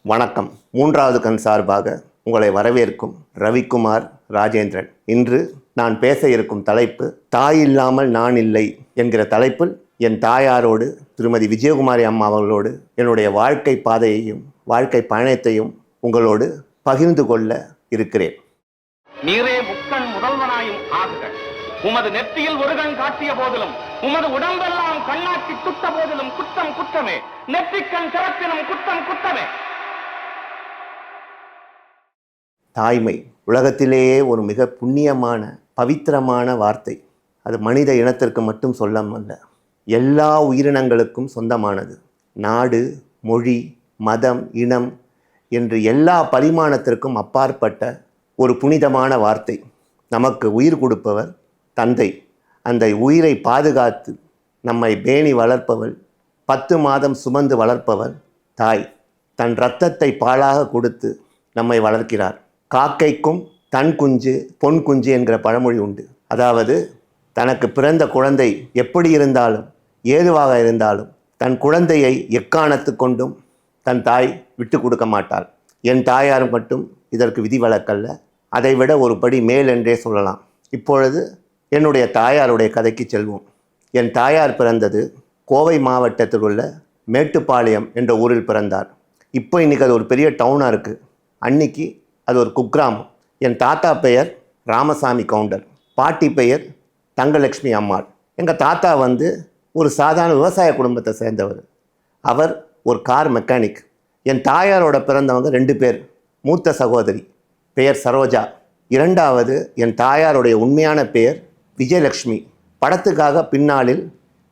வணக்கம். மூன்றாவது கண் சார்பாக உங்களை வரவேற்கும் ரவிக்குமார் ராஜேந்திரன். இன்று நான் பேச இருக்கும் தலைப்பு தாய் இல்லாமல் நான் இல்லை என்கிற தலைப்பில் என் தாயாரோடு திருமதி விஜயகுமாரி அம்மா அவர்களோடு என்னுடைய வாழ்க்கை பாதையையும் வாழ்க்கை பயணத்தையும் உங்களோடு பகிர்ந்து கொள்ள இருக்கிறேன். நீரே முக்கண் முதல்வனாயும் ஆகுக. உமது நெற்றியில் ஒரு கண் காட்டிய போதிலும் உமது உடம்பெல்லாம் கண்ணாக்கி சுட்ட போதிலும் குற்றம் குற்றமே. நெற்றிக்கண் சிறப்பினும் குற்றம் குற்றமே. தாய்மை உலகத்திலேயே ஒரு மிக புண்ணியமான பவித்திரமான வார்த்தை. அது மனித இனத்திற்கு மட்டும் சொல்லமல்ல, எல்லா உயிரினங்களுக்கும் சொந்தமானது. நாடு, மொழி, மதம், இனம் என்று எல்லா பரிமாணத்திற்கும் அப்பாற்பட்ட ஒரு புனிதமான வார்த்தை. நமக்கு உயிர் கொடுப்பவர் தந்தை. அந்த உயிரை பாதுகாத்து நம்மை பேணி வளர்ப்பவள், 10 மாதம் சுமந்து வளர்ப்பவள் தாய். தன் இரத்தத்தை பாலாக கொடுத்து நம்மை வளர்க்கிறார். காக்கைக்கும் தன் குஞ்சு பொன் குஞ்சு என்கிற பழமொழி உண்டு. அதாவது தனக்கு பிறந்த குழந்தை எப்படி இருந்தாலும் ஏதுவாக இருந்தாலும் தன் குழந்தையை எக்காரணத்து கொண்டும் தன் தாய் விட்டு கொடுக்க மாட்டாள். என் தாயார் மட்டும் இதற்கு விதிவிலக்கல்ல, அதைவிட ஒரு படி மேல் என்றே சொல்லலாம். இப்பொழுது என்னுடைய தாயாருடைய கதைக்கு செல்வோம். என் தாயார் பிறந்தது கோவை மாவட்டத்தில் உள்ள மேட்டுப்பாளையம் என்ற ஊரில் பிறந்தார். இன்றைக்கி அது ஒரு பெரிய டவுனாக இருக்குது. அன்னைக்கு அது ஒரு குக்கிராமம். என் தாத்தா பெயர் ராமசாமி கவுண்டர், பாட்டி பெயர் தங்கலட்சுமி அம்மாள். எங்கள் தாத்தா ஒரு சாதாரண விவசாய குடும்பத்தை சேர்ந்தவர். அவர் ஒரு கார் மெக்கானிக். என் தாயாரோட பிறந்தவங்க 2 பேர். மூத்த சகோதரி பெயர் சரோஜா, இரண்டாவது என் தாயாருடைய உண்மையான பெயர் விஜயலட்சுமி. படத்துக்காக பின்னாளில்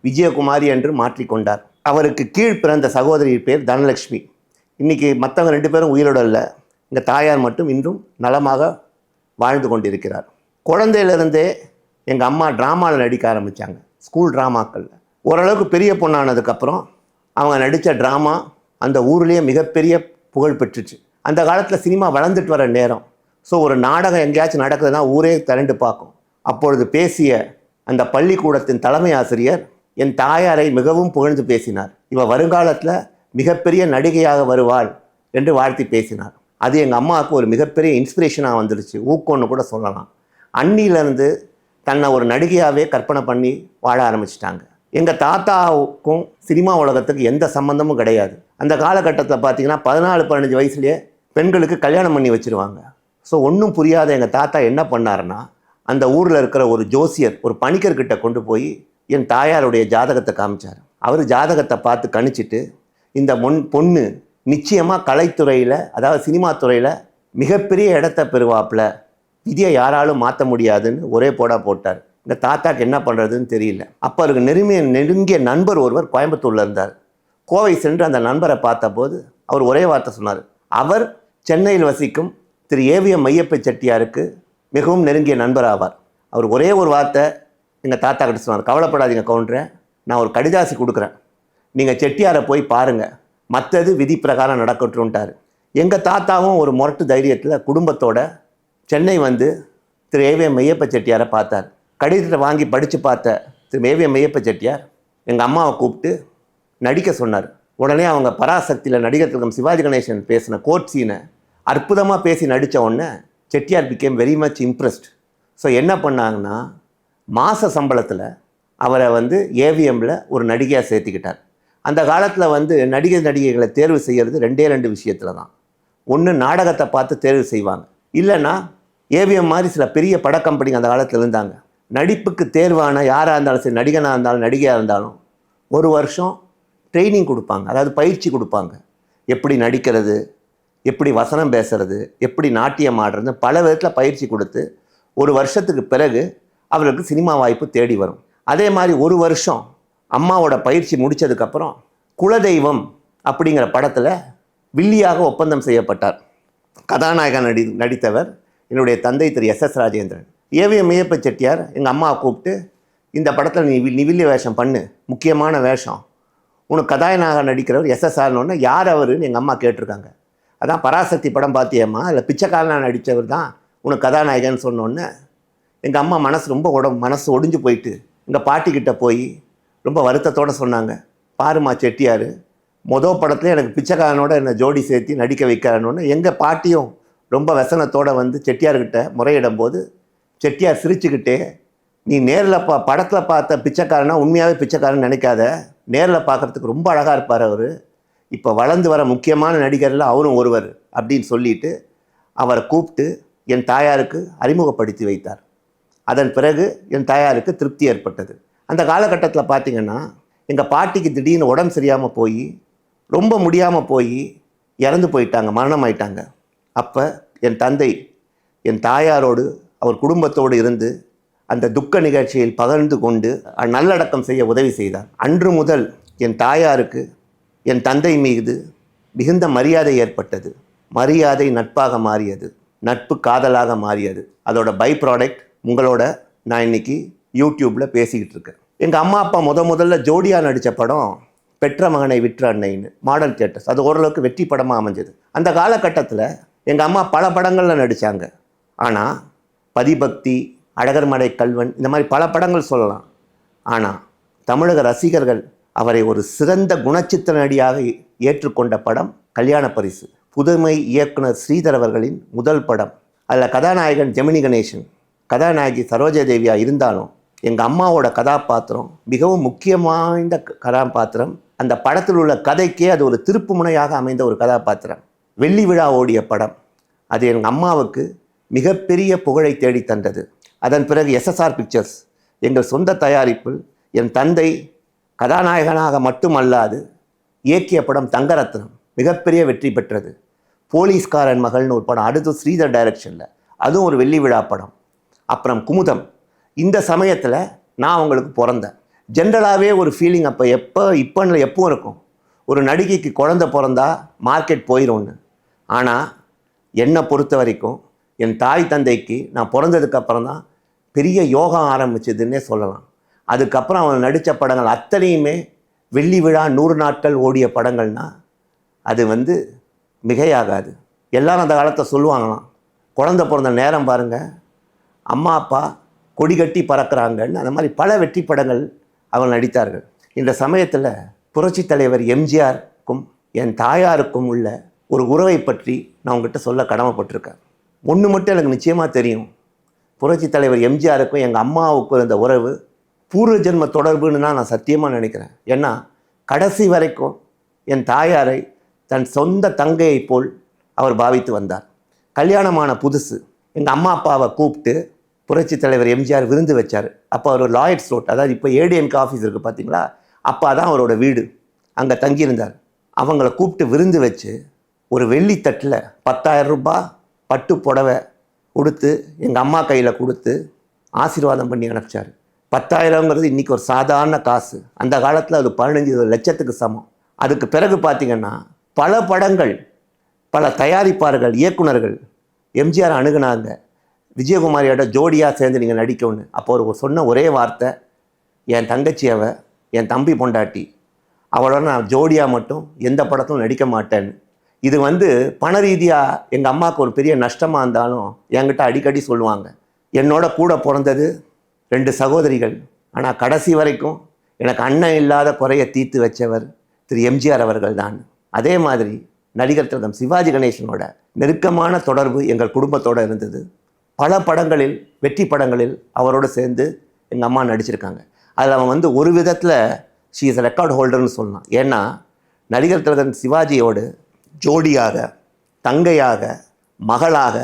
விஜயகுமாரி என்று மாற்றிக்கொண்டார். அவருக்கு கீழ் பிறந்த சகோதரி பேர் தனலட்சுமி. இன்றைக்கி மற்றவங்க 2 பேரும் உயிரோடு இல்லை. எங்கள் தாயார் மட்டும் இன்றும் நலமாக வாழ்ந்து கொண்டிருக்கிறார். குழந்தையிலிருந்தே எங்கள் அம்மா ட்ராமாவில் நடிக்க ஆரம்பித்தாங்க, ஸ்கூல் ட்ராமாக்களில். ஓரளவுக்கு பெரிய பொண்ணானதுக்கப்புறம் அவங்க நடித்த ட்ராமா அந்த ஊர்லேயே மிகப்பெரிய புகழ் பெற்றுச்சு. அந்த காலத்தில் சினிமா வளர்ந்துட்டு வர நேரம். ஸோ ஒரு நாடகம் எங்கேயாச்சும் நடக்குதுன்னா ஊரே திரண்டு பார்க்கும். அப்பொழுது பேசிய அந்த பள்ளிக்கூடத்தின் தலைமை ஆசிரியர் என் தாயாரை மிகவும் புகழ்ந்து பேசினார். இவ வருங்காலத்தில் மிகப்பெரிய நடிகையாக வருவாள் என்று வாழ்த்தி பேசினார். அது எங்கள் அம்மாவுக்கு ஒரு மிகப்பெரிய இன்ஸ்பிரேஷனாக வந்துடுச்சு, ஊக்கம்னு கூட சொல்லலாம். அன்னியிலேருந்து தன்னை ஒரு நடிகையாகவே கற்பனை பண்ணி வாழ ஆரம்பிச்சிட்டாங்க. எங்கள் தாத்தாவுக்கும் சினிமா உலகத்துக்கு எந்த சம்மந்தமும் கிடையாது. அந்த காலகட்டத்தில் பார்த்திங்கன்னா 14-15 வயசுலேயே பெண்களுக்கு கல்யாணம் பண்ணி வச்சுருவாங்க. ஸோ ஒன்றும் புரியாத எங்கள் தாத்தா என்ன பண்ணாருன்னா, அந்த ஊரில் இருக்கிற ஒரு ஜோசியர், ஒரு பணிக்கர்கிட்ட கொண்டு போய் என் தாயாருடைய ஜாதகத்தை காமிச்சார். அவர் ஜாதகத்தை பார்த்து கணிச்சிட்டு, இந்த பொண்ணு நிச்சயமாக கலைத்துறையில், அதாவது சினிமா துறையில் மிகப்பெரிய இடத்த பெறுவாப்பில், விதியை யாராலும் மாற்ற முடியாதுன்னு ஒரே போட்டார். இந்த தாத்தாக்கு என்ன பண்ணுறதுன்னு தெரியல. அப்போ அவருக்கு நெருங்கிய நண்பர் ஒருவர் கோயம்புத்தூரில் இருந்தார். கோவை சென்று அந்த நண்பரை பார்த்தபோது அவர் ஒரே வார்த்தை சொன்னார். அவர் சென்னையில் வசிக்கும் திரு ஏவிஎம் மையப்ப செட்டியாருக்கு மிகவும் நெருங்கிய நண்பர் ஆவார். அவர் ஒரே ஒரு வார்த்தை எங்கள் தாத்தா கிட்ட சொன்னார். கவலைப்படாதீங்க கவுண்டரே, நான் ஒரு கடிதாசி கொடுக்குறேன், நீங்கள் செட்டியாரை போய் பாருங்கள், மற்றது விதி பிரகாரம் நடக்கட்டும்ட்டார். எங்கள் தாத்தாவும் ஒரு முரட்டு தைரியத்தில் குடும்பத்தோட சென்னை திரு ஏவிஎம் மையப்ப செட்டியாரை பார்த்தார். கடிதத்தை வாங்கி படித்து பார்த்த திரு ஏவிஎம் மையப்ப செட்டியார் எங்கள் அம்மாவை கூப்பிட்டு நடிக்க சொன்னார். உடனே அவங்க பராசக்தியில் நடிகர் திலகம் சிவாஜி கணேசன் பேசின கோர்ட் சீனை அற்புதமாக பேசி நடித்த உடனே Chettiar became very much impressed. So என்ன பண்ணாங்கன்னா, மாத சம்பளத்தில் அவரை ஏவிஎம்மில் ஒரு நடிகையாக சேர்த்துக்கிட்டார். அந்த காலத்தில் நடிகைகளை தேர்வு செய்கிறது 2 விஷயத்தில் தான். ஒன்று, நாடகத்தை பார்த்து தேர்வு செய்வாங்க. இல்லைன்னா ஏவிஎம் மாதிரி சில பெரிய பட கம்பெனிங்க அந்த காலத்தில் இருந்தாங்க. நடிப்புக்கு தேர்வான யாராக இருந்தாலும் சரி, நடிகனாக இருந்தாலும் நடிகையாக இருந்தாலும் 1 வருஷம் ட்ரைனிங் கொடுப்பாங்க, அதாவது பயிற்சி கொடுப்பாங்க. எப்படி நடிக்கிறது, எப்படி வசனம் பேசுறது, எப்படி நாட்டியம் ஆடுறது, பல விதத்தில் பயிற்சி கொடுத்து 1 வருஷத்துக்கு பிறகு அவர்களுக்கு சினிமா வாய்ப்பு தேடி வரும். அதே மாதிரி 1 வருஷம் அம்மாவோட பயிற்சி முடித்ததுக்கப்புறம் குலதெய்வம் அப்படிங்கிற படத்தில் வில்லியாக ஒப்பந்தம் செய்யப்பட்டார். கதாநாயகன் நடித்தவர் என்னுடைய தந்தை திரு எஸ்.எஸ். ராஜேந்திரன். ஏவிஎம் மையப்ப செட்டியார் எங்கள் அம்மாவை கூப்பிட்டு, இந்த படத்தில் நீ வில்லி வேஷம் பண்ணு, முக்கியமான வேஷம், உனக்கு கதாநாயகன் நடிக்கிறவர் எஸ்.எஸ்.ஆர்னு. யார் அவருன்னு எங்கள் அம்மா கேட்டிருக்காங்க. அதான் பராசக்தி படம் பார்த்தியம்மா, அதில் பிச்சைக்காரனாக நடித்தவர் தான் உனக்கு கதாநாயகன் சொன்னோன்னே எங்கள் அம்மா மனசு ஒடிஞ்சு போயிட்டு எங்கள் பாட்டிக்கிட்ட போய் ரொம்ப வருத்தத்தோடு சொன்னாங்க, பாருமா செட்டியார், படத்துல எனக்கு பிச்சைக்காரனோட என்னை ஜோடி சேர்த்து நடிக்க வைக்கிறானோன்னு எங்கள் பாட்டியும் ரொம்ப வசனத்தோடு வந்து செட்டியார்கிட்ட முறையிடும் போது செட்டியார் சிரிச்சுக்கிட்டே, நீ நேரில் படத்தில் பார்த்த பிச்சைக்காரனா உண்மையாகவே பிச்சைக்காரன் நினைக்காத, நேரில் பார்க்குறதுக்கு ரொம்ப அழகாக இருப்பார் அவர், இப்போ வளர்ந்து வர முக்கியமான நடிகரில் அவரும் ஒருவர் அப்படின்னு சொல்லிட்டு அவரை கூப்பிட்டு என் தாயாருக்கு அறிமுகப்படுத்தி வைத்தார். அதன் பிறகு என் தாயாருக்கு திருப்தி ஏற்பட்டது. அந்த காலகட்டத்தில் பார்த்திங்கன்னா எங்கள் பாட்டிக்கு திடீர்னு உடம்பு சரியாமல் போய் ரொம்ப முடியாமல் போய் இறந்து போயிட்டாங்க, மரணம் ஆயிட்டாங்க. அப்போ என் தந்தை என் தாயாரோடு அவர் குடும்பத்தோடு இருந்து அந்த துக்க நிகழ்ச்சியில் பகிர்ந்து கொண்டு நல்லடக்கம் செய்ய உதவி செய்தார். அன்று முதல் என் தாயாருக்கு என் தந்தை மீது மிகுந்த மரியாதை ஏற்பட்டது. மரியாதை நட்பாக மாறியது, நட்பு காதலாக மாறியது. அதோட பை ப்ராடக்ட் உங்களோட நான் இன்னைக்கு யூடியூப்பில் பேசிக்கிட்டு இருக்கேன். எங்கள் அம்மா அப்பா முதல்ல ஜோடியாக நடித்த படம் பெற்ற மகனை விற்ற அன்னைன்னு மாடல் தியேட்டர்ஸ். அது ஓரளவுக்கு வெற்றி படமாக அமைஞ்சது. அந்த காலகட்டத்தில் எங்கள் அம்மா பல படங்களில் நடித்தாங்க. ஆனால் பதிபக்தி, அழகர் மடை கல்வன், இந்த மாதிரி பல படங்கள் சொல்லலாம். ஆனால் தமிழக ரசிகர்கள் அவரை ஒரு சிறந்த குணச்சித்திர நடியாக ஏற்றுக்கொண்ட படம் கல்யாண பரிசு. புதுமை இயக்குனர் ஸ்ரீதர் அவர்களின் முதல் படம். அதில் கதாநாயகன் ஜெமினி கணேசன், கதாநாயகி சரோஜாதேவியா இருந்தாலும் எங்கள் அம்மாவோட கதாபாத்திரம் மிகவும் முக்கியமான கதாபாத்திரம். அந்த படத்தில் உள்ள கதைக்கே அது ஒரு திருப்பு முனையாக அமைந்த ஒரு கதாபாத்திரம். வெள்ளி விழா ஓடிய படம். அது எங்கள் அம்மாவுக்கு மிகப்பெரிய புகழை தேடி தந்தது. அதன் பிறகு எஸ்எஸ்ஆர் பிக்சர்ஸ் எங்கள் சொந்த தயாரிப்பில் என் தந்தை கதாநாயகனாக மட்டுமல்லாது இயக்கிய படம் தங்கரத்னம் மிகப்பெரிய வெற்றி பெற்றது. போலீஸ்காரன் மகள்னு ஒரு படம், அடுத்து ஸ்ரீதர் டைரக்ஷனில், அதுவும் ஒரு வெள்ளி விழா படம். அப்புறம் குமுதம். இந்த சமயத்தில் நான் அவங்களுக்கு பிறந்தேன். ஜென்ரலாகவே ஒரு ஃபீலிங் அப்போ இப்போன்னு எப்பவும் இருக்கும், ஒரு நடிகைக்கு குழந்தை பிறந்தா மார்க்கெட் போயிடும்னு. ஆனால் என்னை பொறுத்த வரைக்கும் என் தாய் தந்தைக்கு நான் பிறந்ததுக்கப்புறம் தான் பெரிய யோகா ஆரம்பிச்சதுன்னே சொல்லலாம். அதுக்கப்புறம் அவன் நடித்த படங்கள் அத்தனையுமே வெள்ளி விழா 100 நாட்கள் ஓடிய படங்கள்னால் அது மிகையாகாது. எல்லாரும் அந்த காலத்தை சொல்லுவாங்களாம், குழந்தை பிறந்த நேரம் பாருங்கள், அம்மா அப்பா கொடி கட்டி பறக்கிறாங்கன்னு. அந்த மாதிரி பல வெற்றி படங்கள் அவர்கள் நடித்தார்கள். இந்த சமயத்தில் புரட்சி தலைவர் எம்ஜிஆருக்கும் என் தாயாருக்கும் உள்ள ஒரு உறவை பற்றி நான் உங்ககிட்ட சொல்ல கடமைப்பட்டிருக்கேன். ஒன்று மட்டும் எனக்கு நிச்சயமாக தெரியும், புரட்சி தலைவர் எம்ஜிஆருக்கும் எங்கள் அம்மாவுக்கும் இருந்த உறவு பூர்வ ஜென்ம தொடர்புன்னு தான் நான் சத்தியமாக நினைக்கிறேன். ஏன்னா கடைசி வரைக்கும் என் தாயாரை தன் சொந்த தங்கையை போல் அவர் பாவித்து வந்தார். கல்யாணமான புதுசு எங்கள் அம்மா அப்பாவை கூப்பிட்டு புரட்சி தலைவர் எம்ஜிஆர் விருந்து வச்சார். அப்போ அவர் லாயட்ஸ் ரோட், அதாவது இப்போ ஏடிஎம்கே ஆஃபீஸ் இருக்குது பார்த்தீங்களா, அப்போ தான் அவரோட வீடு, அங்கே தங்கியிருந்தார். அவங்கள கூப்பிட்டு விருந்து வச்சு ஒரு வெள்ளித்தட்டில் 10,000 ரூபாய் பட்டு புடவை கொடுத்து எங்கள் அம்மா கையில் கொடுத்து ஆசீர்வாதம் பண்ணி அனுப்பிச்சார். 10,000ங்கிறது இன்றைக்கி ஒரு சாதாரண காசு. அந்த காலத்தில் அது 15 லட்சத்துக்கு சமம். அதுக்கு பிறகு பார்த்திங்கன்னா பல படங்கள், பல தயாரிப்பாளர்கள், இயக்குனர்கள் எம்ஜிஆர் அணுகுனாங்க, விஜயகுமாரியோட ஜோடியாக சேர்ந்து நீங்கள் நடிக்கணும்னு. அப்போ அவர் சொன்ன ஒரே வார்த்தை, என் தங்கச்சி என் தம்பி பொண்டாட்டி, அவளோட நான் ஜோடியாக மட்டும் எந்த படத்தும் நடிக்க மாட்டேன்னு. இது பண ரீதியாக எங்கள் அம்மாவுக்கு ஒரு பெரிய நஷ்டமாக இருந்தாலும் என்கிட்ட அடிக்கடி சொல்லுவாங்க, என்னோட கூட பிறந்தது 2 சகோதரிகள், ஆனால் கடைசி வரைக்கும் எனக்கு அண்ணன் இல்லாத குறைய தீர்த்து வச்சவர் திரு எம்ஜிஆர் அவர்கள் தான். அதே மாதிரி நடிகர் திலகம் சிவாஜி கணேசனோட நெருக்கமான தொடர்பு எங்கள் குடும்பத்தோடு இருந்தது. பல படங்களில், வெற்றி படங்களில் அவரோடு சேர்ந்து எங்கள் அம்மா நடிச்சிருக்காங்க. அதில் அவன் ஒரு விதத்தில் ஷீ இஸ் ரெக்கார்ட் ஹோல்டர்னு சொல்லலாம். ஏன்னா நடிகர் திலகம் சிவாஜியோடு ஜோடியாக, தங்கையாக, மகளாக,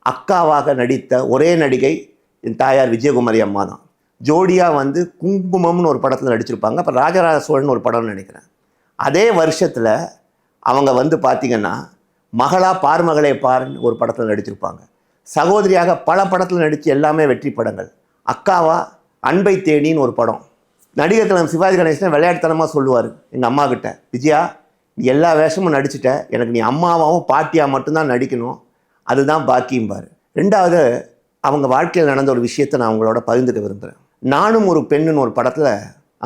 அக்காவாக நடித்த ஒரே நடிகை என் தாயார் விஜயகுமாரி அம்மா தான். ஜோடியாக குங்குமம்னு ஒரு படத்தில் நடிச்சிருப்பாங்க. அப்போ ராஜராஜ சோழன் ஒரு படம்னு நினைக்கிறேன். அதே வருஷத்தில் அவங்க பார்த்திங்கன்னா மகளா பார்மகளே பாருன்னு ஒரு படத்தில் நடிச்சிருப்பாங்க. சகோதரியாக பல படத்தில் நடித்து எல்லாமே வெற்றி படங்கள். அக்காவா அன்பை தேடின்னு ஒரு படம். நடிகர் திலகம் சிவாஜி கணேசன் விளையாட்டுத்தனமாக சொல்லுவார் எங்கள் அம்மா கிட்ட, விஜயா நீ எல்லா வேஷமும் நடிச்சிட்ட, எனக்கு நீ அம்மாவாகவும் பாட்டியாக மட்டும்தான் நடிக்கணும், அதுதான் பாக்கியும்பார். 2வது அவங்க வாழ்க்கையில் நடந்த ஒரு விஷயத்தை நான் அவங்களோட பகிர்ந்துக்க விரும்புகிறேன். நானும் ஒரு பெண்ணுன்னு ஒரு படத்தில்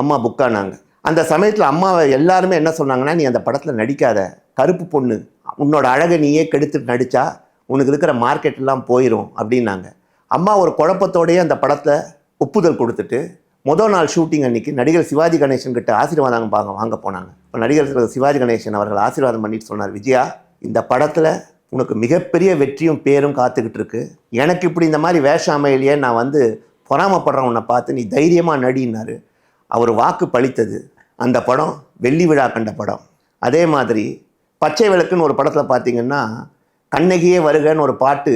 அம்மா புக்கானாங்க. அந்த சமயத்தில் அம்மாவை எல்லாருமே என்ன சொன்னாங்கன்னா, நீ அந்த படத்தில் நடிக்காத, கருப்பு பொண்ணு, உன்னோட அழகை நீயே கெடுத்துட்டு நடித்தா உனக்கு இருக்கிற மார்க்கெட்டெல்லாம் போயிடும் அப்படின்னாங்க. அம்மா ஒரு குழப்பத்தோடையே அந்த படத்தில் ஒப்புதல் கொடுத்துட்டு முதல் நாள் ஷூட்டிங் அன்னைக்கு நடிகர் சிவாஜி கணேசன் கிட்ட ஆசீர்வாதம் வாங்க போனாங்க. இப்போ நடிகர் சிவாஜி கணேசன் அவர்கள் ஆசீர்வாதம் பண்ணிட்டு சொன்னார், விஜயா இந்த படத்தில் உனக்கு மிகப்பெரிய வெற்றியும் பேரும் காத்துக்கிட்டு இருக்கு. எனக்கு இப்படி இந்த மாதிரி வேஷம் அமையிலேயே நான் வந்து பொறாமப்படுறேன் உன்னை பார்த்து, நீ தைரியமாக நடினார். அவர் வாக்கு பளித்தது. அந்த படம் வெள்ளி விழா கண்ட படம். அதே மாதிரி பச்சை விளக்குன்னு ஒரு படத்தில் பார்த்தீங்கன்னா கண்ணகியே வருகன்னு ஒரு பாட்டு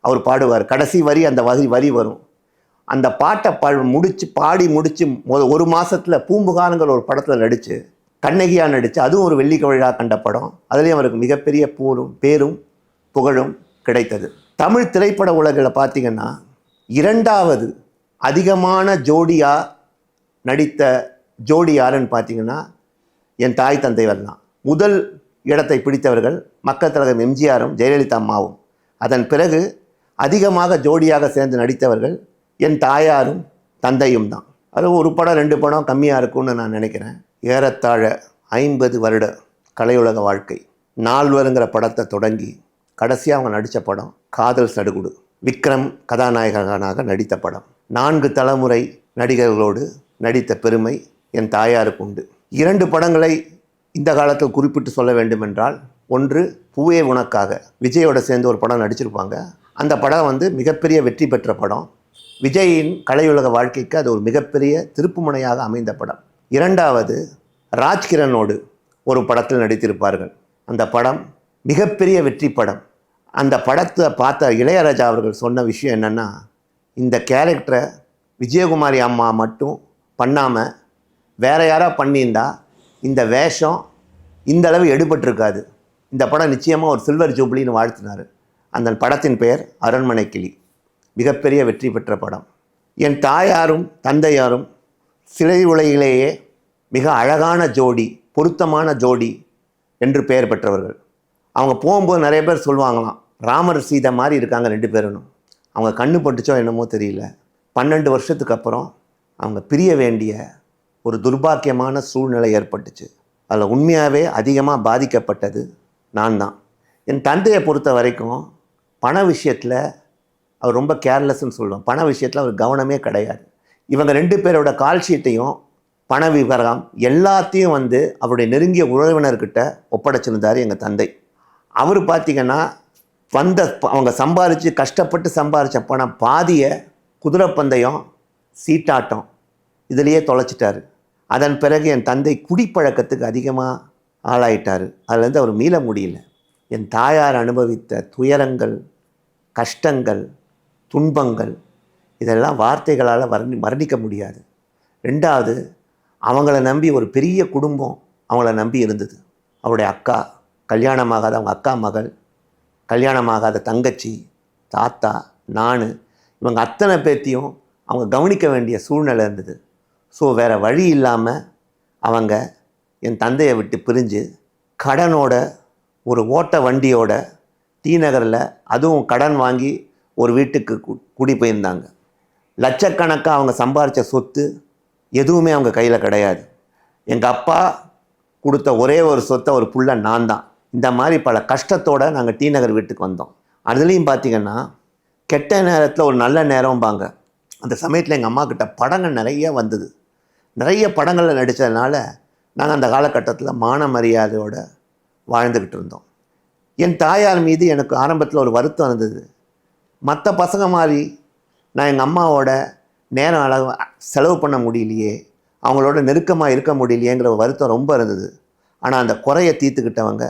அவர் பாடுவார். கடைசி வரி அந்த வரி வரும். அந்த பாட்டை பாடி முடித்து ஒரு மாதத்தில் பூம்புகாருங்கிற ஒரு படத்தில் நடித்து கண்ணகியாக நடித்து அதுவும் ஒரு வெள்ளி விழா கண்ட படம். அதுலேயும் அவருக்கு மிகப்பெரிய பேரும் புகழும் கிடைத்தது. தமிழ் திரைப்பட உலகில் பார்த்திங்கன்னா 2வது அதிகமான ஜோடியாக நடித்த ஜோடி யாருன்னு பார்த்தீங்கன்னா என் தாய் தந்தைவர் தான். முதல் இடத்தை பிடித்தவர்கள் மக்கள் தலைவர் எம்ஜிஆரும் ஜெயலலிதா அம்மாவும். அதன் பிறகு அதிகமாக ஜோடியாக சேர்ந்து நடித்தவர்கள் என் தாயாரும் தந்தையும் தான். அது ஒரு படம் 2 படம் கம்மியாக இருக்கும்னு நான் நினைக்கிறேன். ஏறத்தாழ 50 வருட கலையுலக வாழ்க்கை. 4வருங்கிற படத்தை தொடங்கி கடைசியாக அவங்க நடித்த படம் காதல் சடுகுடு. விக்ரம் கதாநாயகனாக நடித்த படம். 4 தலைமுறை நடிகர்களோடு நடித்த பெருமை என் தாயாருக்கு உண்டு. 2 படங்களை இந்த காலத்தில் குறிப்பிட்டு சொல்ல வேண்டும் என்றால், ஒன்று பூவே உனக்காக, விஜயோட சேர்ந்து ஒரு படம் நடிச்சிருப்பாங்க. அந்த படம் வந்து மிகப்பெரிய வெற்றி பெற்ற படம். விஜயின் கலையுலக வாழ்க்கைக்கு அது ஒரு மிகப்பெரிய திருப்புமுனையாக அமைந்த படம். 2வது ராஜ்கிரனோடு ஒரு படத்தில் நடித்திருப்பார்கள். அந்த படம் மிகப்பெரிய வெற்றி படம். அந்த படத்தை பார்த்த இளையராஜா அவர்கள் சொன்ன விஷயம் என்னென்னா, இந்த கேரக்டரை விஜயகுமாரி அம்மா மட்டும் பண்ணாமல் வேறு யாராக பண்ணியிருந்தா இந்த வேஷம் இந்த அளவு எடுபட்டிருக்காது. இந்த படம் நிச்சயமாக ஒரு சில்வர் ஜூப்ளின்னு வாழ்த்தினார். அந்த படத்தின் பெயர் அரண்மனை கிளி. மிகப்பெரிய வெற்றி பெற்ற படம். என் தாயாரும் தந்தையாரும் சிலை உலகிலேயே மிக அழகான ஜோடி, பொருத்தமான ஜோடி என்று பெயர் பெற்றவர்கள். அவங்க போகும்போது நிறைய பேர் சொல்லுவாங்களாம், ராமர் சீதை மாதிரி இருக்காங்க 2 பேரும். அவங்க கண்ணு பட்டுச்சோ என்னமோ தெரியல, 12 வருஷத்துக்கு அப்புறம் அவங்க பிரிய வேண்டிய ஒரு துர்பாக்கியமான சூழ்நிலை ஏற்பட்டுச்சு. அதில் உண்மையாகவே அதிகமாக பாதிக்கப்பட்டது நான் தான். என் தந்தையை பொறுத்த வரைக்கும் பண விஷயத்தில் அவர் ரொம்ப கேர்லெஸ்ன்னு சொல்லுவோம். பண விஷயத்தில் அவர் கவனமே கிடையாது. இவங்க 2 பேரோட கால் ஷீட்டையும் பண விவரம் எல்லாத்தையும் வந்து அவருடைய நெருங்கிய உறவினர்கிட்ட ஒப்படைச்சிருந்தார் எங்கள் தந்தை. அவர் பார்த்திங்கன்னா அவங்க சம்பாரித்து கஷ்டப்பட்டு சம்பாரித்த பணம் பாதியை குதிரைப்பந்தயம் சீட்டாட்டம் இதிலேயே தொலைச்சிட்டார். அதன் பிறகு என் தந்தை குடிப்பழக்கத்துக்கு அதிகமாக ஆளாயிட்டார். அதுலேருந்து அவர் மீள முடியல. என் தாயார் அனுபவித்த துயரங்கள், கஷ்டங்கள், துன்பங்கள் இதெல்லாம் வார்த்தைகளால் வர்ணிக்க முடியாது. 2வது அவங்கள நம்பி ஒரு பெரிய குடும்பம் அவங்கள நம்பி இருந்தது. அவருடைய அக்கா, கல்யாணமாகாத அவங்க அக்கா மகள், கல்யாணமாகாத தங்கச்சி, தாத்தா, நான், இவங்க அத்தனை பேர்த்தையும் அவங்க கவனிக்க வேண்டிய சூழ்நிலை இருந்தது. ஸோ வேறு வழி இல்லாமல் அவங்க என் தந்தையை விட்டு பிரிஞ்சு கடனோட ஒரு ஓட்ட வண்டியோட டி நகரில் அதுவும் கடன் வாங்கி ஒரு வீட்டுக்கு குடி போயிருந்தாங்க. லட்சக்கணக்காக அவங்க சம்பாரித்த சொத்து எதுவுமே அவங்க கையில் கிடையாது. எங்கள் அப்பா கொடுத்த ஒரே ஒரு சொத்தை ஒரு புள்ள நான் தான். இந்த மாதிரி பல கஷ்டத்தோடு நாங்கள் டி நகர் வீட்டுக்கு வந்தோம். அதுலேயும் பார்த்திங்கன்னா கெட்ட நேரத்தில் ஒரு நல்ல நேரம்பாங்க. அந்த சமயத்தில் எங்கள் அம்மா கிட்ட படங்கள் நிறைய வந்தது. நிறைய படங்களில் நடித்ததுனால நாங்கள் அந்த காலகட்டத்தில் மான மரியாதையோடு வாழ்ந்துக்கிட்டு இருந்தோம். என் தாயார் மீது எனக்கு ஆரம்பத்தில் ஒரு வருத்தம் இருந்தது. மற்ற பசங்க மாதிரி நான் எங்கள் அம்மாவோட நேரம் செலவு பண்ண முடியலையே, அவங்களோட நெருக்கமாக இருக்க முடியலையேங்கிற வருத்தம் ரொம்ப இருந்தது. ஆனால் அந்த குறையை தீர்த்துக்கிட்டவங்க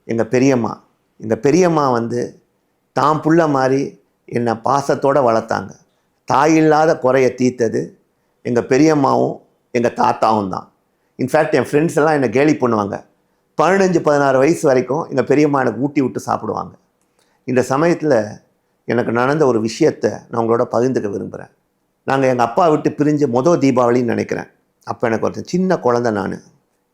எங்கள் பெரியம்மா. எங்கள் பெரியம்மா வந்து தான் புள்ள மாதிரி என்னை பாசத்தோடு வளர்த்தாங்க. தாயில்லாத குறையை தீர்த்தது எங்கள் பெரியம்மாவும் எங்கள் தாத்தாவும் தான். இன்ஃபேக்ட் என் ஃப்ரெண்ட்ஸ் எல்லாம் என்னை கேலி பண்ணுவாங்க. 15-16 வயசு வரைக்கும் எங்கள் பெரியம்மா எனக்கு ஊட்டி விட்டு சாப்பிடுவாங்க. இந்த சமயத்தில் எனக்கு நடந்த ஒரு விஷயத்தை நான் உங்களோட பகிர்ந்துக்க விரும்புகிறேன். நாங்கள் எங்கள் அப்பா விட்டு பிரிஞ்ச தீபாவளின்னு நினைக்கிறேன். அப்போ எனக்கு ஒரு சின்ன குழந்தை நான்.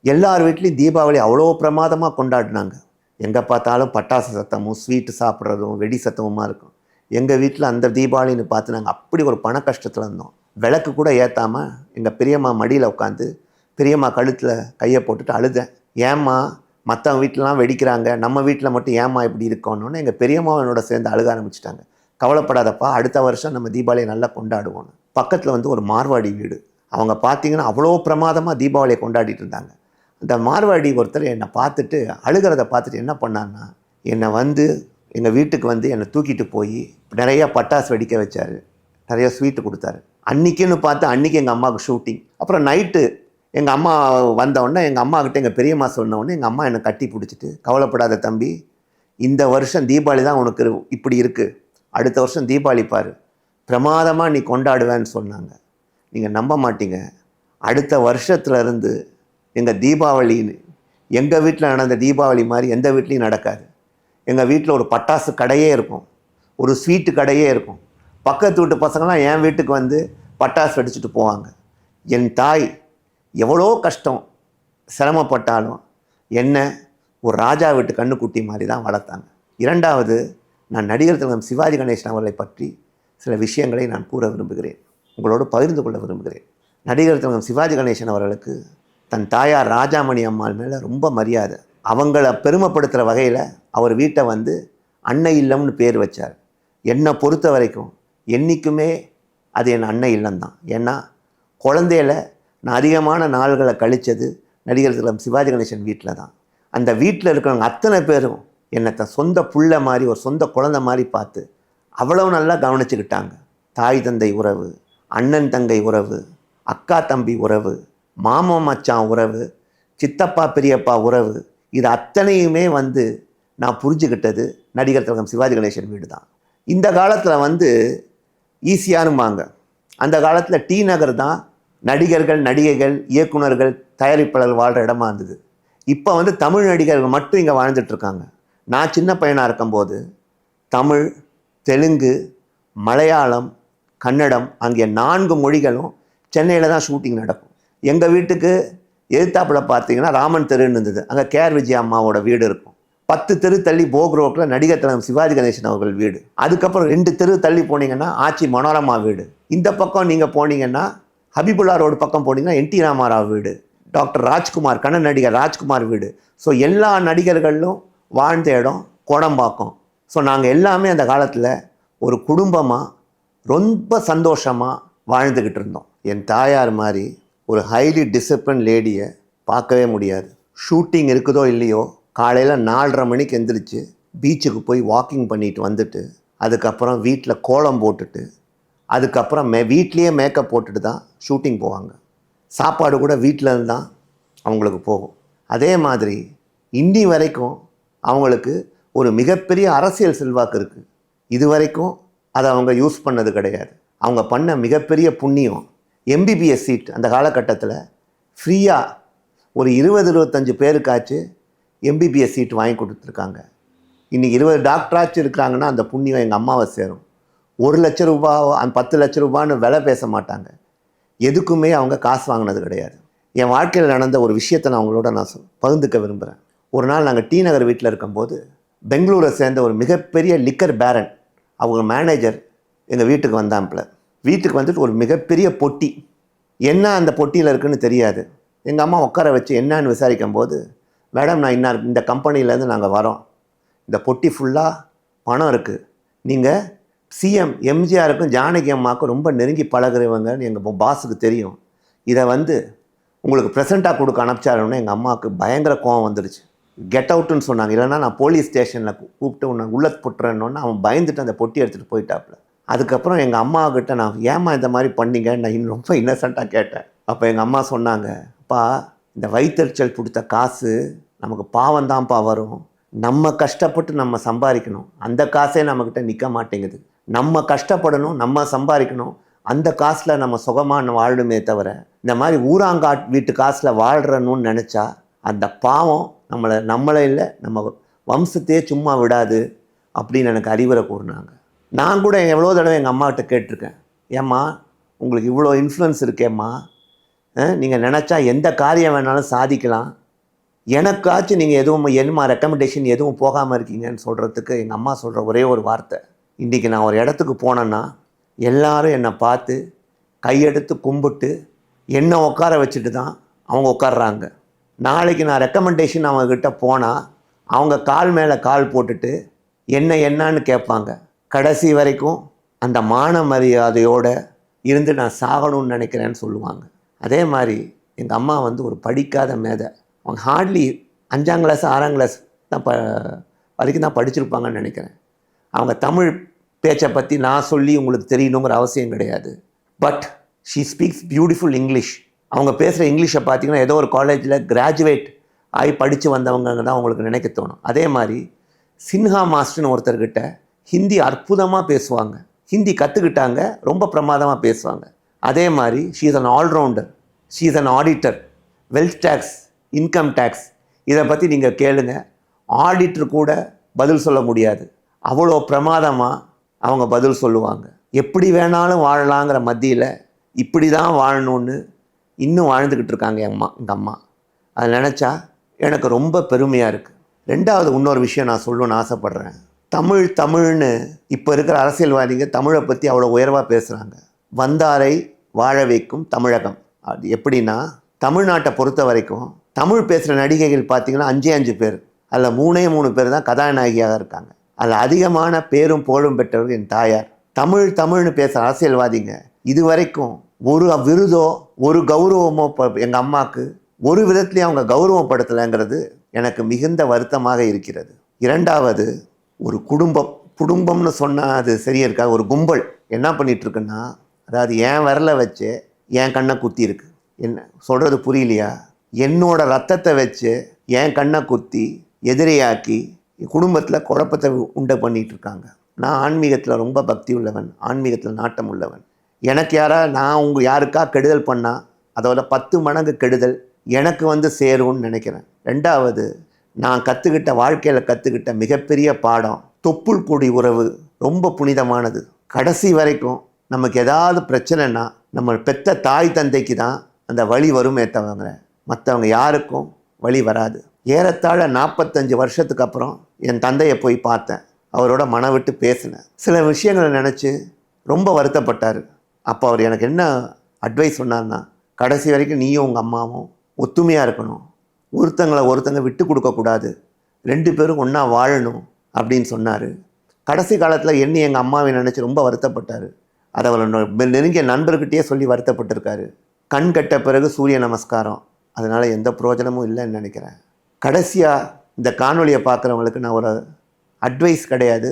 எல்லார் வீட்லேயும் தீபாவளி அவ்வளோ பிரமாதமாக கொண்டாடினாங்க. எங்கே பார்த்தாலும் பட்டாசு சத்தமும் ஸ்வீட்டு சாப்பிட்றதும் வெடி சத்தமுமாக இருக்கும். எங்கள் வீட்டில் அந்த தீபாவளின்னு பார்த்து நாங்கள் அப்படி ஒரு பண கஷ்டத்தில் இருந்தோம். விளக்கு கூட ஏற்றாமல் எங்கள் பெரியம்மா மடியில் உட்காந்து பெரியம்மா கழுத்தில் கையை போட்டுட்டு அழுதேன். ஏம்மா மற்றவங்க வீட்டிலலாம் வெடிக்கிறாங்க, நம்ம வீட்டில் மட்டும் ஏம்மா இப்படி இருக்கோன்னு எங்கள் பெரியம்மா என்னோட சேர்ந்து அழுக ஆரம்பிச்சிட்டாங்க. கவலைப்படாதப்பா, அடுத்த வருஷம் நம்ம தீபாவளியை நல்லா கொண்டாடுவோம். பக்கத்தில் வந்து ஒரு மார்வாடி வீடு. அவங்க பார்த்தீங்கன்னா அவ்வளோ பிரமாதமாக தீபாவளியை கொண்டாடிட்டு இருந்தாங்க. அந்த மார்வாடி ஒருத்தர் என்னை பார்த்துட்டு அழுகிறத பார்த்துட்டு என்ன பண்ணான்னா, என்னை வந்து எங்கள் வீட்டுக்கு வந்து என்னை தூக்கிட்டு போய் நிறையா பட்டாசு வெடிக்க வச்சார், நிறைய ஸ்வீட்டு கொடுத்தாரு. அன்றைக்கின்னு பார்த்து அன்றைக்கி எங்கள் அம்மாவுக்கு ஷூட்டிங். அப்புறம் நைட்டு எங்கள் அம்மா வந்தவுடனே எங்கள் அம்மாக்கிட்ட எங்கள் பெரியம்மா சொன்னவுடனே எங்கள் அம்மா என்னை கட்டி பிடிச்சிட்டு, கவலைப்படாத தம்பி, இந்த வருஷம் தீபாவளி தான் உனக்கு இப்படி இருக்குது, அடுத்த வருஷம் தீபாவளி பாரு, பிரமாதமாக நீ கொண்டாடுவேன்னு சொன்னாங்க. நீங்கள் நம்ப மாட்டீங்க, அடுத்த வருஷத்துலேருந்து எங்கள் தீபாவளி எங்கள் வீட்டில் நடந்த தீபாவளி மாதிரி எந்த வீட்லேயும் நடக்காது. எங்கள் வீட்டில் ஒரு பட்டாசு கடையே இருக்கும், ஒரு ஸ்வீட்டு கடையே இருக்கும். பக்கத்து வீட்டு பசங்களாம் என் வீட்டுக்கு வந்து பட்டாசு வெடிச்சிட்டு போவாங்க. என் தாய் எவ்வளோ கஷ்டம் சிரமப்பட்டாலும் என்ன ஒரு ராஜா வீட்டு கண்ணுக்குட்டி மாதிரி தான் வளர்த்தாங்க. இரண்டாவது, நான் நடிகர் திலகம் சிவாஜி கணேசன் அவர்களை பற்றி சில விஷயங்களை நான் கூற விரும்புகிறேன், உங்களோடு பகிர்ந்து கொள்ள விரும்புகிறேன். நடிகர் திலகம் சிவாஜி கணேசன் அவர்களுக்கு தன் தாயார் ராஜாமணி அம்மாள் மேலே ரொம்ப மரியாதை. அவங்கள பெருமைப்படுத்துகிற வகையில் அவர் வீட்டை வந்து அன்னை இல்லம்னு பேர் வச்சார். என்னை பொறுத்த வரைக்கும் என்றைக்குமே அது என் அன்னை இல்லம்தான். ஏன்னா குழந்தையில நான் அதிகமான நாள்களை கழித்தது நடிகர் திலகம் சிவாஜி கணேசன் வீட்டில் தான். அந்த வீட்டில் இருக்கிறவங்க அத்தனை பேரும் என்னை தன் சொந்த புள்ள மாதிரி, ஒரு சொந்த குழந்தை மாதிரி பார்த்து அவ்வளவு நல்லா கவனிச்சுக்கிட்டாங்க. தாய் தந்தை உறவு, அண்ணன் தங்கை உறவு, அக்கா தம்பி உறவு, மாமன் மச்சான் உறவு, சித்தப்பா பெரியப்பா உறவு, இது அத்தனையுமே வந்து நான் புரிஞ்சுக்கிட்டது நடிகர் திலகம் சிவாஜி கணேசன் வீடு தான். இந்த காலத்தில் வந்து ஈஸியானுமாங்க, அந்த காலத்தில் டி நகர் தான் நடிகர்கள், நடிகைகள், இயக்குனர்கள், தயாரிப்பாளர்கள் வாழ்கிற இடமா இருந்தது. இப்போ வந்து தமிழ் நடிகர்கள் மட்டும் இங்கே வாழ்ந்துட்டுருக்காங்க. நான் சின்ன பையனாக இருக்கும்போது தமிழ், தெலுங்கு, மலையாளம், கன்னடம் ஆகிய 4 மொழிகளும் சென்னையில் தான் ஷூட்டிங் நடக்கும். எங்கள் வீட்டுக்கு எதிர்த்தாப்பில் பார்த்தீங்கன்னா ராமன் தெருன்னு இருந்தது, அங்கே கேஆர் விஜயா அம்மாவோட வீடு இருக்கும். 10 தெரு தள்ளி போக் ரோட்டில் நடிகர் திலகம் சிவாஜி கணேசன் அவர்கள் வீடு. அதுக்கப்புறம் 2 தெரு தள்ளி போனீங்கன்னா ஆச்சி மனோரமா வீடு. இந்த பக்கம் நீங்கள் போனீங்கன்னா ஹபிபுல்லா ரோடு பக்கம் போனீங்கன்னா என்டி ராமாராவ் வீடு, டாக்டர் ராஜ்குமார், கண்ணன் நடிகர் ராஜ்குமார் வீடு. ஸோ எல்லா நடிகர்களும் வாழ்ந்த இடம் கோடம்பாக்கம். ஸோ நாங்கள் எல்லாமே அந்த காலத்தில் ஒரு குடும்பமாக ரொம்ப சந்தோஷமாக வாழ்ந்துக்கிட்டு இருந்தோம். என் தாயார் மாதிரி ஒரு ஹைலி டிசிப்ளின் லேடியை பார்க்கவே முடியாது. ஷூட்டிங் இருக்குதோ இல்லையோ காலையில் 4:30 மணிக்கு எந்திரிச்சு பீச்சுக்கு போய் வாக்கிங் பண்ணிட்டு வந்துட்டு அதுக்கப்புறம் வீட்டில் கோலம் போட்டுட்டு அதுக்கப்புறம் வீட்லேயே மேக்கப் போட்டுட்டு தான் ஷூட்டிங் போவாங்க. சாப்பாடு கூட வீட்டில் இருந்து தான் அவங்களுக்கு போகும். அதே மாதிரி இன்னி வரைக்கும் அவங்களுக்கு ஒரு மிகப்பெரிய அரசியல் செல்வாக்கு இருக்குது. இது வரைக்கும் அதை அவங்க யூஸ் பண்ணது கிடையாது. அவங்க பண்ண மிகப்பெரிய புண்ணியம், எம்பிபிஎஸ் சீட் அந்த காலகட்டத்தில் ஃப்ரீயாக ஒரு 20-25 பேருக்காச்சு எம்பிபிஎஸ் சீட் வாங்கி கொடுத்துருக்காங்க. இன்றைக்கி 20 டாக்டராச்சும் இருக்கிறாங்கன்னா அந்த புண்ணியம் எங்கள் அம்மாவை சேரும். 1 லட்ச ரூபா, 10 லட்ச ரூபான்னு விலை பேச மாட்டாங்க. எதுக்குமே அவங்க காசு வாங்கினது கிடையாது. என் வாழ்க்கையில் நடந்த ஒரு விஷயத்தை நான் அவங்களோட பகிர்ந்துக்க விரும்புகிறேன். ஒரு நாள் நாங்கள் டி நகர் வீட்டில் இருக்கும்போது பெங்களூரை சேர்ந்த ஒரு மிகப்பெரிய லிக்கர் பேரன், அவங்க மேனேஜர் எங்கள் வீட்டுக்கு வந்தாம்பில். வீட்டுக்கு வந்துட்டு ஒரு மிகப்பெரிய பொட்டி, என்ன அந்த பொட்டியில் இருக்குன்னு தெரியாது. எங்கள் அம்மா உட்கார வச்சு என்னன்னு விசாரிக்கும் போது, மேடம் நான் இந்த கம்பெனிலேருந்து நாங்கள் வரோம், இந்த பொட்டி ஃபுல்லாக பணம் இருக்குது, நீங்கள் சிஎம் எம்ஜிஆருக்கும் ஜானகி அம்மாவுக்கும் ரொம்ப நெருங்கி பழகுறவங்கன்னு எங்கள் பாஸுக்கு தெரியும், இதை வந்து உங்களுக்கு ப்ரெசண்ட்டாக கொடுக்க அனுப்பிச்சாருன்னு எங்கள் அம்மாவுக்கு பயங்கர கோவம் வந்துடுச்சு. கெட் அவுட்டுன்னு சொன்னாங்க, இல்லைன்னா நான் போலீஸ் ஸ்டேஷனில் கூப்பிட்டு உன்னை உள்ளே புட்டுறேன்னொன்னு அவன் பயந்துட்டு அந்த பொட்டி எடுத்துகிட்டு போயிட்டாப்புல. அதுக்கப்புறம் எங்கள் அம்மாக்கிட்ட நான் ஏம்மா இந்த மாதிரி பண்ணீங்க நான் ரொம்ப இன்னசென்ட்டாக கேட்டேன். அப்போ எங்கள் அம்மா சொன்னாங்க, அப்பா இந்த வயிற்றுச்சல் கொடுத்த காசு நமக்கு பாவம் தான்ப்பா வரும், நம்ம கஷ்டப்பட்டு நம்ம சம்பாதிக்கணும், அந்த காசே நம்மக்கிட்ட நிற்க மாட்டேங்குது, நம்ம கஷ்டப்படணும், நம்ம சம்பாதிக்கணும், அந்த காசில் நம்ம சுகமாக வாழணுமே தவிர இந்த மாதிரி ஊராங்காட் வீட்டு காசில் வாழ்கிறணும்னு நினச்சா அந்த பாவம் நம்மளை இல்லை நம்ம வம்சத்தையே சும்மா விடாது அப்படின்னு எனக்கு அறிவுரை கூறினாங்க. நான் கூட எவ்வளோ தடவை எங்கள் அம்மாக்கிட்ட கேட்டிருக்கேன், ஏம்மா உங்களுக்கு இவ்வளோ இன்ஃப்ளூயன்ஸ் இருக்கேம்மா, நீங்கள் நினச்சா எந்த காரியம் வேணாலும் சாதிக்கலாம், எனக்காச்சும் நீங்கள் எதுவும் என்னமா ரெக்கமெண்டேஷன் எதுவும் போகாமல் இருக்கீங்கன்னு சொல்கிறதுக்கு எங்கள் அம்மா சொல்கிற ஒரே ஒரு வார்த்தை, இன்றைக்கி நான் ஒரு இடத்துக்கு போனேன்னா எல்லாரும் என்னை பார்த்து கையெடுத்து கும்பிட்டு என்னை உட்கார வச்சுட்டு தான் அவங்க உட்கார்றாங்க. நாளைக்கு நான் ரெக்கமெண்டேஷன் அவங்கக்கிட்ட போனால் அவங்க கால் மேலே கால் போட்டுட்டு என்னன்னு கேட்பாங்க. கடைசி வரைக்கும் அந்த மான மரியாதையோடு இருந்து நான் சாகணும்னு நினைக்கிறேன்னு சொல்லுவாங்க. அதே மாதிரி எங்கள் அம்மா வந்து ஒரு படிக்காத மேதை. அவங்க ஹார்ட்லி 5ஆம் கிளாஸ் 6ஆம் கிளாஸ் தான் வரைக்கும் தான் படிச்சிருப்பாங்கன்னு நினைக்கிறேன். அவங்க தமிழ் பேச்சை பற்றி நான் சொல்லி உங்களுக்கு தெரியணுங்கிற அவசியம் கிடையாது. But she speaks beautiful English. அவங்க பேசுகிற இங்கிலீஷை பார்த்தீங்கன்னா ஏதோ ஒரு காலேஜில் கிராஜுவேட் ஆகி படித்து வந்தவங்க தான் உங்களுக்கு நினைக்க தோணும். அதே மாதிரி சின்ஹா மாஸ்டர்னு ஒருத்தர்கிட்ட ஹிந்தி அற்புதமாக பேசுவாங்க. ஹிந்தி கற்றுக்கிட்டாங்க, ரொம்ப பிரமாதமாக பேசுவாங்க. அதே மாதிரி she is an allrounder, she is an auditor, wealth tax, income tax இதை பற்றி நீங்கள் கேளுங்க. ஆடிட்டர் கூட பதில் சொல்ல முடியாது, அவ்வளோ பிரமாதமாக அவங்க பதில் சொல்லுவாங்க. எப்படி வேணாலும் வாழலாங்கிற மத்தியில் இப்படி தான் வாழணும்னு இன்னும் வாழ்ந்துக்கிட்டு இருக்காங்க எங்கள் அம்மா. அதை நினச்சா எனக்கு ரொம்ப பெருமையாக இருக்குது. ரெண்டாவது இன்னொரு விஷயம் நான் சொல்லணும்னு ஆசைப்பட்றேன். தமிழ்னு இப்போ இருக்கிற அரசியல்வாதிங்க தமிழை பற்றி அவ்வளோ உயர்வாக பேசுகிறாங்க. வந்தாரை வாழ வைக்கும் தமிழகம். அது எப்படின்னா, தமிழ்நாட்டை பொறுத்த வரைக்கும் தமிழ் பேசுகிற நடிகைகள் பார்த்திங்கன்னா 5 பேர், அதில் 3 பேர் தான் கதாநாயகியாக இருக்காங்க. அதில் அதிகமான பேரும் புகழும் பெற்றவர்கள் என் தாயார். தமிழ்னு பேசுகிற அரசியல்வாதிங்க இது வரைக்கும் ஒரு விருதோ ஒரு கௌரவமோ எங்கள் அம்மாவுக்கு ஒரு விதத்துலேயும் அவங்க கௌரவப்படுத்தலைங்கிறது எனக்கு மிகுந்த வருத்தமாக இருக்கிறது. இரண்டாவது, ஒரு குடும்பம்னு சொன்னால் அது சரியா இருக்கா, ஒரு கும்பல் என்ன பண்ணிகிட்ருக்குன்னா, அதாவது என் விரலை வச்சு என் கண்ணை குத்தி இருக்கு. என்ன சொல்கிறது புரியலையா? என்னோட ரத்தத்தை வச்சு என் கண்ணை குத்தி எதிரியாக்கி குடும்பத்தில் குழப்பத்தை உண்டு பண்ணிகிட்டு இருக்காங்க. நான் ஆன்மீகத்தில் ரொம்ப பக்தி உள்ளவன், ஆன்மீகத்தில் நாட்டம் உள்ளவன். எனக்கு நான் யாருக்கா கெடுதல் பண்ணால் அதோட 10 மடங்கு கெடுதல் எனக்கு வந்து சேரும்னு நினைக்கிறேன். ரெண்டாவது, நான் வாழ்க்கையில் கற்றுக்கிட்ட மிகப்பெரிய பாடம் தொப்புள் கொடி உறவு ரொம்ப புனிதமானது. கடைசி வரைக்கும் நமக்கு ஏதாவது பிரச்சனைனா நம்ம பெத்த தாய் தந்தைக்கு தான் அந்த வழி வருமே தவிர மற்றவங்க யாருக்கும் வழி வராது. ஏறத்தாழ 45 வருஷத்துக்கு அப்புறம் என் தந்தையை போய் பார்த்தேன், அவரோட மனம் விட்டு பேசினேன். சில விஷயங்களை நினச்சி ரொம்ப வருத்தப்பட்டார். அப்போ அவர் எனக்கு என்ன அட்வைஸ் சொன்னார்னா, கடைசி வரைக்கும் நீயும் உங்கள் அம்மாவும் ஒத்துமையாக இருக்கணும், ஒருத்தங்க விட்டு கொடுக்கக்கூடாது, 2 பேரும் ஒன்றா வாழணும் அப்படின்னு சொன்னார். கடைசி காலத்தில் எங்கள் அம்மாவை நினச்சி ரொம்ப வருத்தப்பட்டார். அதை அவர் நெருங்கிய நண்பர்கிட்டயே சொல்லி வருத்தப்பட்டிருக்காரு. கண் கட்ட பிறகு சூரிய நமஸ்காரம், அதனால் எந்த பிரயோஜனமும் இல்லைன்னு நினைக்கிறேன். கடைசியாக இந்த காணொலியை பார்க்குறவங்களுக்கு நான் ஒரு அட்வைஸ் கிடையாது,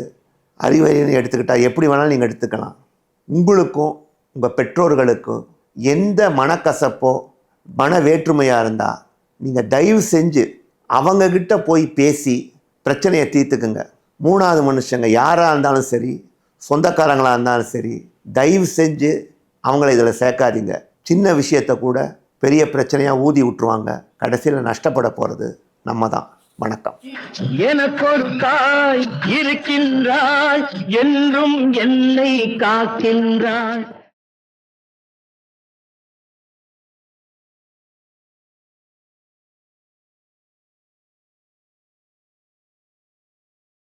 அறிவுரைன்னு எடுத்துக்கிட்டால் எப்படி வேணாலும் நீங்கள் எடுத்துக்கலாம். உங்களுக்கும் உங்கள் பெற்றோர்களுக்கும் எந்த மனக்கசப்போ மன வேற்றுமையாக இருந்தால் நீங்கள் தயவு செஞ்சு அவங்கக்கிட்ட போய் பேசி பிரச்சனையை தீர்த்துக்குங்க. 3வது மனுஷங்க யாராக இருந்தாலும் சரி, சொந்தக்காரங்களாக இருந்தாலும் சரி, தயவு செஞ்சு அவங்கள இதில் சேர்க்காதீங்க. சின்ன விஷயத்தை கூட பெரிய பிரச்சனையாக ஊதி விட்டுருவாங்க. கடைசியில் நஷ்டப்பட போகிறது நம்ம தான். வணக்கம். எனக்கொரு தாய் இருக்கின்றாள், என்றும் என்னை காக்கின்றாள்.